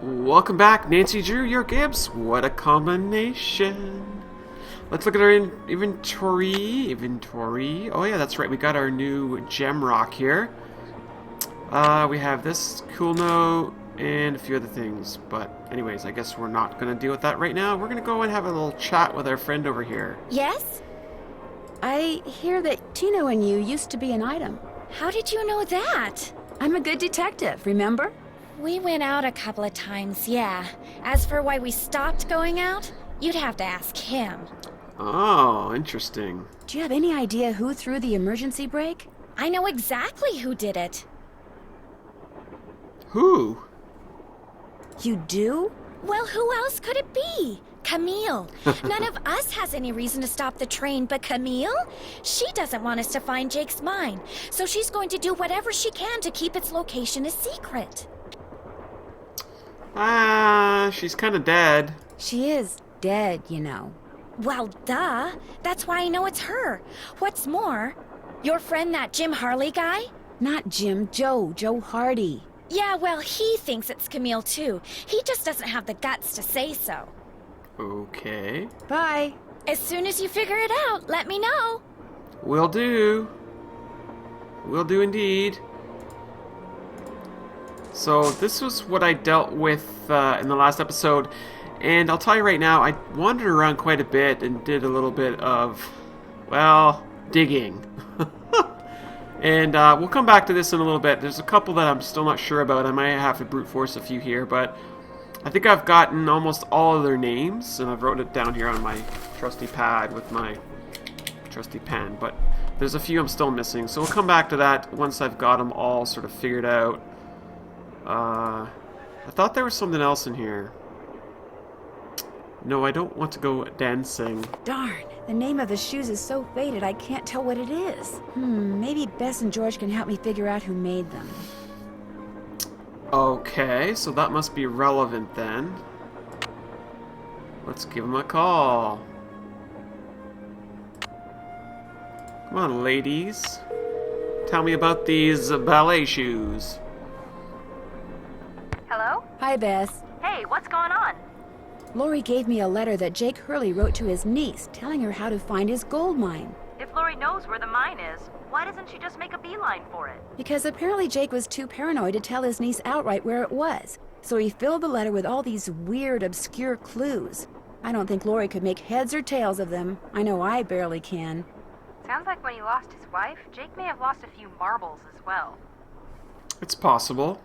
Welcome back, Nancy Drew, YourGibs. What a combination. Let's look at our inventory. Oh yeah, that's right. We got our new gem rock here. We have this cool note and a few other things. But anyways, I guess we're not going to deal with that right now. We're going to go and have a little chat with our friend over here. Yes? I hear that Tino and you used to be an item. How did you know that? I'm a good detective, remember? We went out a couple of times, yeah. As for why we stopped going out, you'd have to ask him. Oh, interesting. Do you have any idea who threw the emergency brake? I know exactly who did it. Who? You do? Well, who else could it be? Camille. None of us has any reason to stop the train but Camille. She doesn't want us to find Jake's mine, so she's going to do whatever she can to keep its location a secret. She's kind of dead. She is dead, you know. Well, duh. That's why I know it's her. What's more, your friend, that Jim Hurley guy? Not Jim, Joe Hardy. Yeah, well, he thinks it's Camille, too. He just doesn't have the guts to say so. Okay. Bye. As soon as you figure it out, let me know. Will do. Will do indeed. So this was what I dealt with in the last episode, and I'll tell you right now, I wandered around quite a bit and did a little bit of, well, digging. And we'll come back to this in a little bit. There's a couple that I'm still not sure about. I might have to brute force a few here, but I think I've gotten almost all of their names, and I've wrote it down here on my trusty pad with my trusty pen, but there's a few I'm still missing, so we'll come back to that once I've got them all sort of figured out. I thought there was something else in here. No, I don't want to go dancing. Darn, the name of the shoes is so faded I can't tell what it is. Maybe Bess and George can help me figure out who made them. Okay, so that must be relevant then. Let's give them a call. Come on, ladies. Tell me about these ballet shoes. Hello? Hi, Bess. Hey, what's going on? Lori gave me a letter that Jake Hurley wrote to his niece, telling her how to find his gold mine. If Lori knows where the mine is, why doesn't she just make a beeline for it? Because apparently Jake was too paranoid to tell his niece outright where it was. So he filled the letter with all these weird, obscure clues. I don't think Lori could make heads or tails of them. I know I barely can. Sounds like when he lost his wife, Jake may have lost a few marbles as well. It's possible.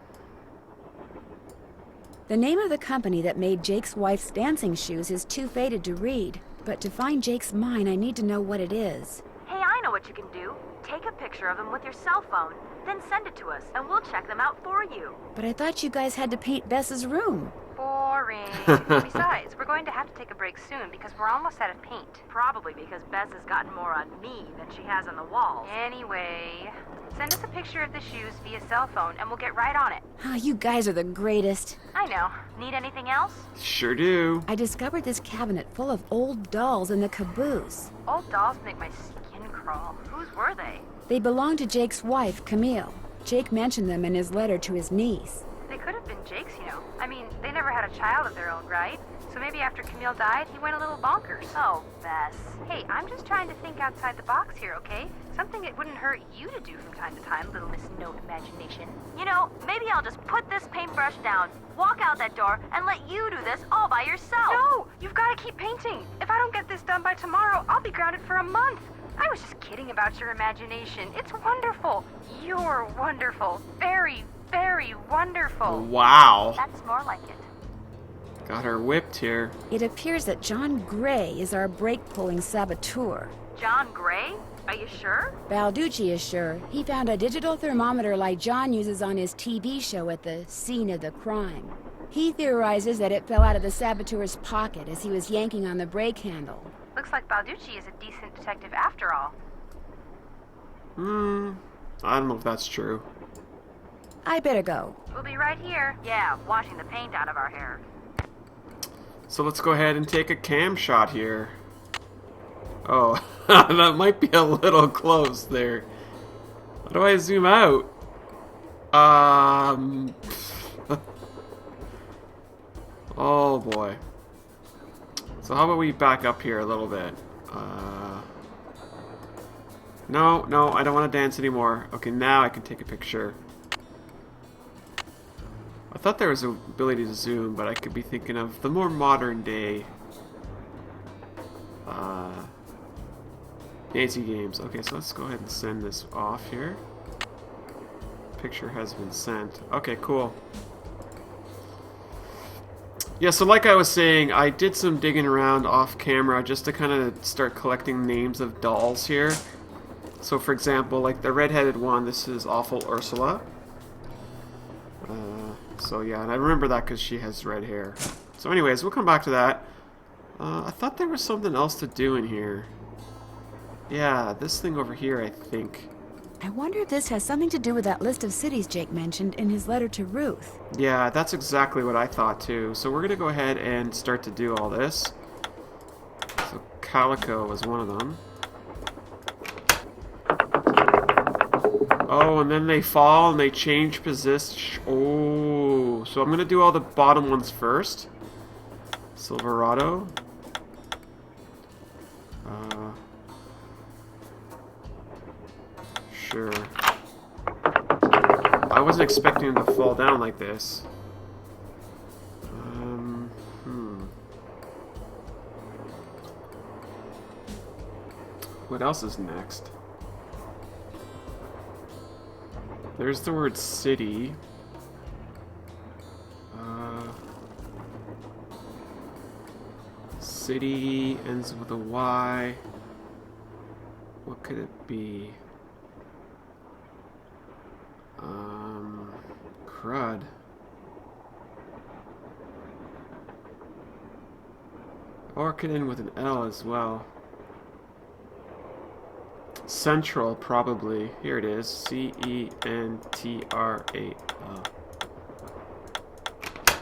The name of the company that made Jake's wife's dancing shoes is too faded to read. But to find Jake's mine, I need to know what it is. Hey, I know what you can do. Take a picture of them with your cell phone, then send it to us, and we'll check them out for you. But I thought you guys had to paint Bess's room. Boring. Besides, we're going to have to take a break soon because we're almost out of paint. Probably because Bess has gotten more on me than she has on the walls. Anyway, send us a picture of the shoes via cell phone and we'll get right on it. You guys are the greatest. I know. Need anything else? Sure do. I discovered this cabinet full of old dolls in the caboose. Old dolls make my skin crawl. Whose were they? They belonged to Jake's wife, Camille. Jake mentioned them in his letter to his niece. They could have been Jake's, you know. I mean, they never had a child of their own, right? So maybe after Camille died, he went a little bonkers. Oh, Bess. Hey, I'm just trying to think outside the box here, okay? Something it wouldn't hurt you to do from time to time, little Miss No Imagination. You know, maybe I'll just put this paintbrush down, walk out that door, and let you do this all by yourself. No! You've got to keep painting. If I don't get this done by tomorrow, I'll be grounded for a month. I was just kidding about your imagination. It's wonderful. You're wonderful. Very, very wonderful. Wow. That's more like it. Got her whipped here. It appears that John Gray is our brake-pulling saboteur. John Gray? Are you sure? Balducci is sure. He found a digital thermometer like John uses on his TV show at the scene of the crime. He theorizes that it fell out of the saboteur's pocket as he was yanking on the brake handle. Looks like Balducci is a decent detective after all. I don't know if that's true. I better go. We'll be right here. Yeah, washing the paint out of our hair. So let's go ahead and take a cam shot here. Oh, that might be a little close there. How do I zoom out? Oh boy. So how about we back up here a little bit? No, no, I don't want to dance anymore. Okay, now I can take a picture. I thought there was an ability to zoom, but I could be thinking of the more modern day dancing games. Okay, so let's go ahead and send this off here. Picture has been sent. Okay, cool. Yeah, so like I was saying, I did some digging around off camera just to kind of start collecting names of dolls here. So for example, like the red-headed one, this is Awful Ursula. So yeah, and I remember that because she has red hair. So anyways, we'll come back to that. I thought there was something else to do in here. Yeah, this thing over here, I think. I wonder if this has something to do with that list of cities Jake mentioned in his letter to Ruth. Yeah, that's exactly what I thought too. So we're going to go ahead and start to do all this. So Calico was one of them. Oh, and then they fall and they change position. Oh, so I'm going to do all the bottom ones first. Silverado. Sure. I wasn't expecting them to fall down like this. What else is next? There's the word city. City ends with a Y. What could it be? Crud. Or it could end with an L as well. Central, probably. Here it is. C-E-N-T-R-A-L.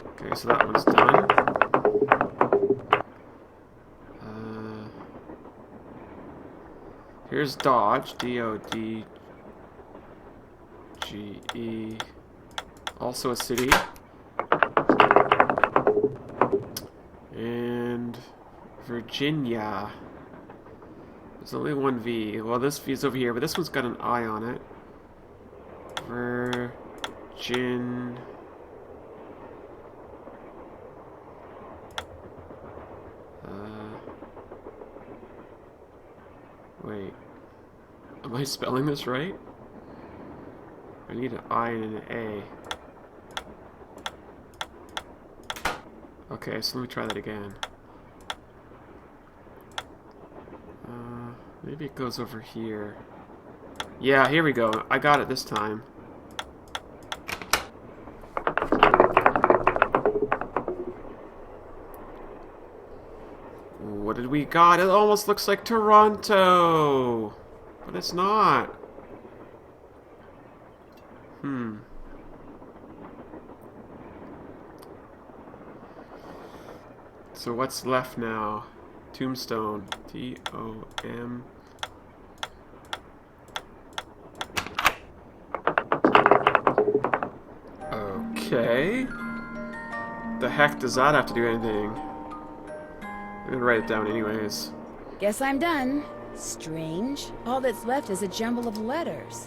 Okay, so that one's done. Here's Dodge. D-O-D-G-E. Also a city. And Virginia. There's only one V. Well, this V is over here, but this one's got an I on it. Virgin. Wait. Am I spelling this right? I need an I and an A. Okay, so let me try that again. Maybe it goes over here. Yeah, here we go. I got it this time. What did we got? It almost looks like Toronto! But it's not. So what's left now? Tombstone. T-O-M. Okay. The heck does that have to do anything? I'm gonna write it down anyways. Guess I'm done. Strange. All that's left is a jumble of letters.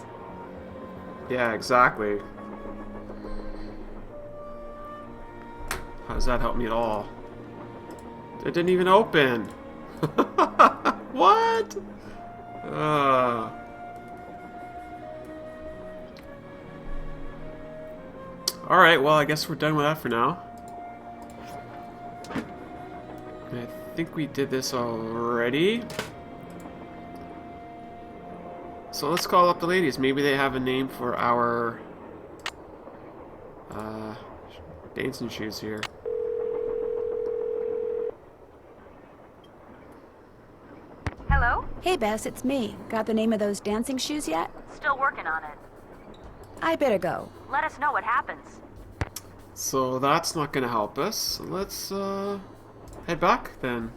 Yeah, exactly. How does that help me at all? It didn't even open. What? Alright, well, I guess we're done with that for now. I think we did this already. So let's call up the ladies. Maybe they have a name for our dancing shoes here. Hello? Hey, Bess, it's me. Got the name of those dancing shoes yet? Still working on it. I better go. Let us know what happens. So that's not going to help us. Let's head back then.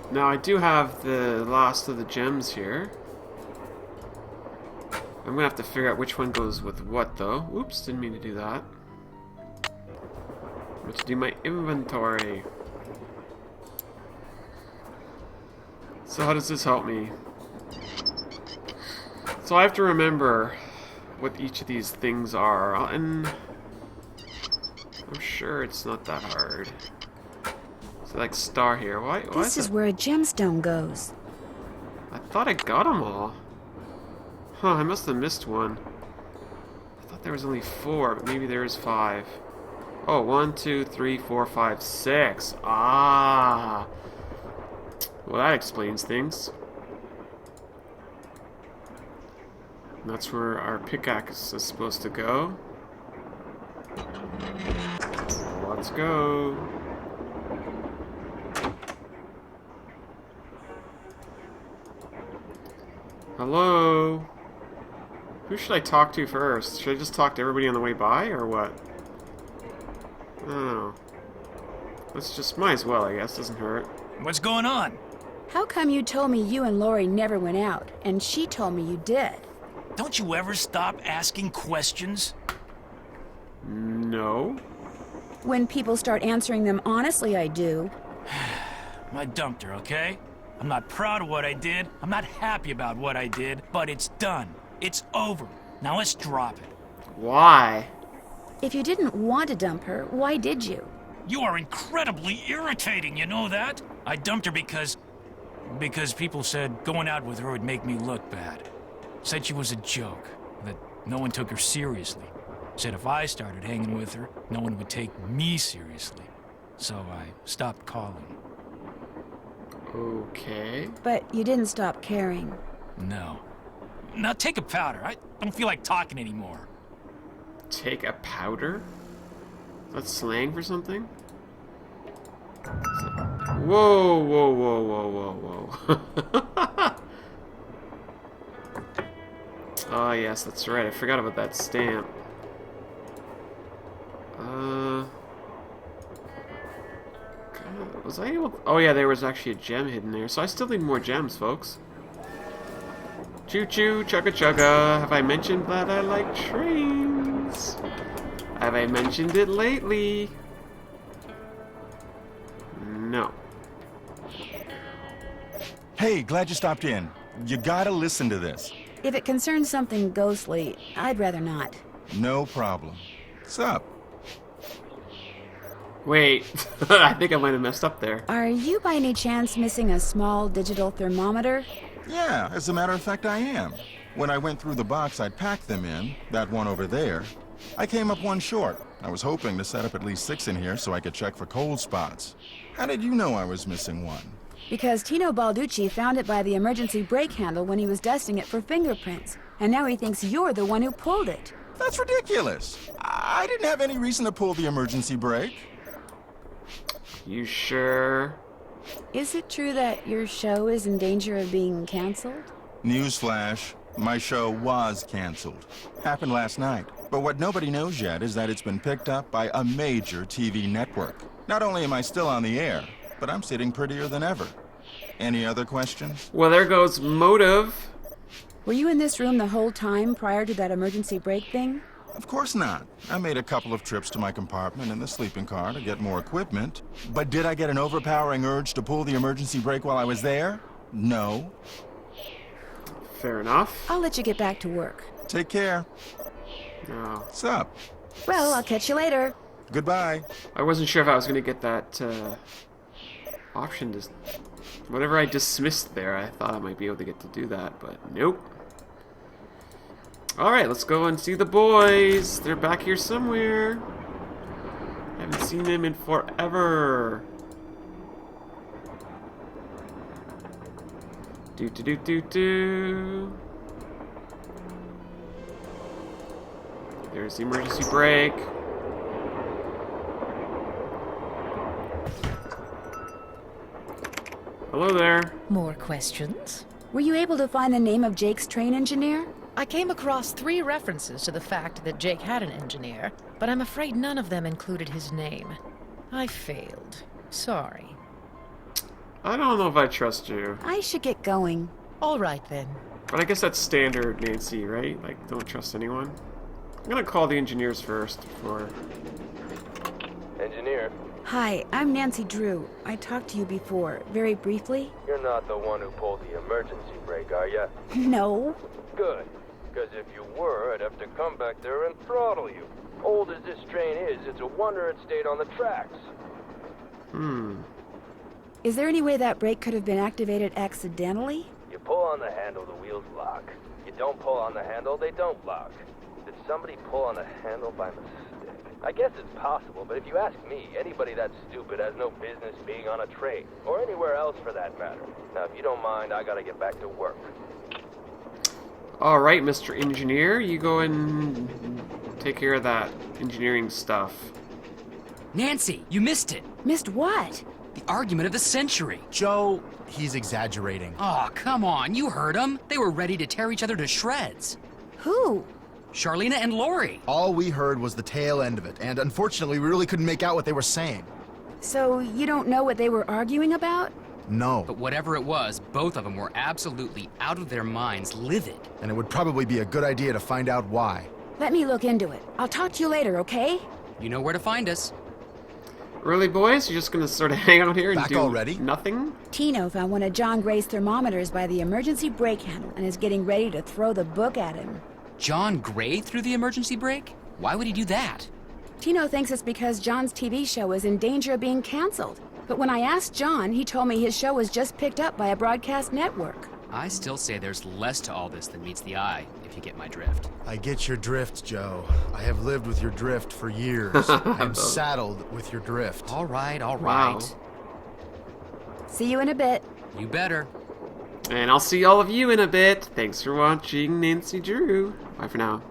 Now I do have the last of the gems here. I'm gonna have to figure out which one goes with what, though. Oops, didn't mean to do that. Let's do my inventory. So how does this help me? So I have to remember what each of these things are, and I'm sure it's not that hard. So like star here. Why This is where a gemstone goes. I thought I got them all. Huh, I must have missed one. I thought there was only 4, but maybe there is 5. Oh, 1, 2, 3, 4, 5, 6. Ah. Well, that explains things. And that's where our pickaxe is supposed to go. Let's go. Hello? Who should I talk to first? Should I just talk to everybody on the way by, or what? I don't know. Let's just, might as well, I guess. Doesn't hurt. What's going on? How come you told me you and Lori never went out, and she told me you did? Don't you ever stop asking questions? No. When people start answering them honestly, I do. I dumped her, okay? I'm not proud of what I did. I'm not happy about what I did, but it's done. It's over. Now let's drop it. Why? If you didn't want to dump her, why did you? You are incredibly irritating, you know that? I dumped her because people said going out with her would make me look bad. Said she was a joke, that no one took her seriously. Said if I started hanging with her, no one would take me seriously. So I stopped calling. Okay. But you didn't stop caring. No. Now take a powder. I don't feel like talking anymore. Take a powder? That's slang for something? Whoa, whoa, whoa, whoa, whoa, whoa. Oh, yes, that's right. I forgot about that stamp. Was I able... Oh, yeah, there was actually a gem hidden there. So I still need more gems, folks. Choo-choo, chugga-chugga. Have I mentioned that I like trains? Have I mentioned it lately? No. Hey, glad you stopped in. You gotta listen to this. If it concerns something ghostly, I'd rather not. No problem. What's up? Wait, I think I might have messed up there. Are you by any chance missing a small digital thermometer? Yeah, as a matter of fact, I am. When I went through the box I'd packed them in, that one over there, I came up one short. I was hoping to set up at least 6 in here so I could check for cold spots. How did you know I was missing one? Because Tino Balducci found it by the emergency brake handle when he was dusting it for fingerprints. And now he thinks you're the one who pulled it. That's ridiculous. I didn't have any reason to pull the emergency brake. You sure? Is it true that your show is in danger of being canceled? Newsflash, my show was canceled. Happened last night. But what nobody knows yet is that it's been picked up by a major TV network. Not only am I still on the air, but I'm sitting prettier than ever. Any other questions? Well, there goes motive. Were you in this room the whole time prior to that emergency brake thing? Of course not. I made a couple of trips to my compartment in the sleeping car to get more equipment. But did I get an overpowering urge to pull the emergency brake while I was there? No. Fair enough. I'll let you get back to work. Take care. No. What's up? Well, I'll catch you later. Goodbye. I wasn't sure if I was going to get that option to... Whatever I dismissed there, I thought I might be able to get to do that, but nope. Alright, let's go and see the boys. They're back here somewhere. I haven't seen them in forever. Do. There's the emergency brake. Hello there. More questions? Were you able to find the name of Jake's train engineer? I came across 3 references to the fact that Jake had an engineer, but I'm afraid none of them included his name. I failed. Sorry. I don't know if I trust you. I should get going. All right then. But I guess that's standard, Nancy, right? Like, don't trust anyone. I'm gonna call the engineers first before... Engineer, Hi, I'm Nancy Drew. I talked to you before, very briefly. you're not the one who pulled the emergency brake, are ya? No. Good. Because if you were, I'd have to come back there and throttle you. Old as this train is, it's a wonder it stayed on the tracks. Is there any way that brake could have been activated accidentally? You pull on the handle, the wheels lock. You don't pull on the handle, they don't lock. Did somebody pull on the handle by mistake? I guess it's possible, but if you ask me, anybody that stupid has no business being on a train, or anywhere else for that matter. Now, if you don't mind, I gotta get back to work. Alright, Mr. Engineer, you go and take care of that engineering stuff. Nancy, you missed it. Missed what? The argument of the century. Joe, he's exaggerating. Oh, come on. You heard them. They were ready to tear each other to shreds. Who? Charlena and Lori. All we heard was the tail end of it, and unfortunately, we really couldn't make out what they were saying. So you don't know what they were arguing about? No. But whatever it was, both of them were absolutely out of their minds, livid. And it would probably be a good idea to find out why. Let me look into it. I'll talk to you later, okay? You know where to find us. Really, boys? You're just gonna sort of hang out here and Back do already? nothing? Tino found one of John Gray's thermometers by the emergency brake handle and is getting ready to throw the book at him. John Gray threw the emergency brake? Why would he do that? Tino thinks it's because John's TV show is in danger of being canceled. But when I asked John, he told me his show was just picked up by a broadcast network. I still say there's less to all this than meets the eye, if you get my drift. I get your drift, Joe. I have lived with your drift for years. I'm saddled with your drift. All right, all Wow. right. See you in a bit. You better. And I'll see all of you in a bit. Thanks for watching Nancy Drew. Bye for now.